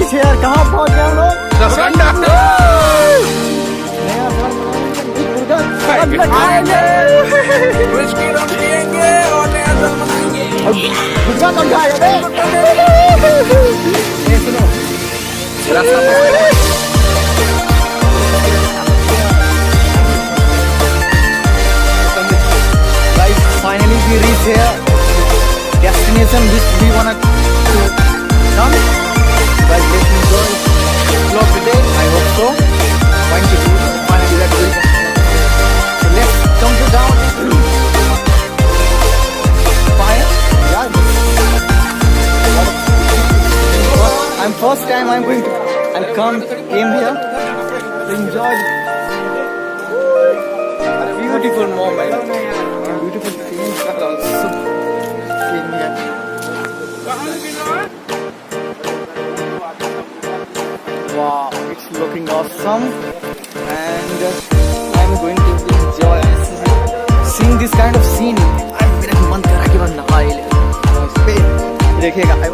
Reach है यार, कहाँ पहुँच गए हम लोग? रकासगंदा। व्हिस्की रम पिएंगे और नया साल मनाएंगे। गुटखा कौन खाएगा बे? ये सुनो, रास्ता पकड़ो। Guys, finally we reach here. Destination which we wanna to come. Guys, let's enjoy vlog today. I hope so. Going to do finally we are doing. So let's come to down. Fire. Yeah. I'm first time I'm going to. Came here to enjoy a beautiful moment. Beautiful things are also came here. Wow, it's looking awesome, and I'm going to enjoy seeing this kind of scene. I'm मेरा मन कर रहा है कि बस नहा ही ले। देखिएगा, I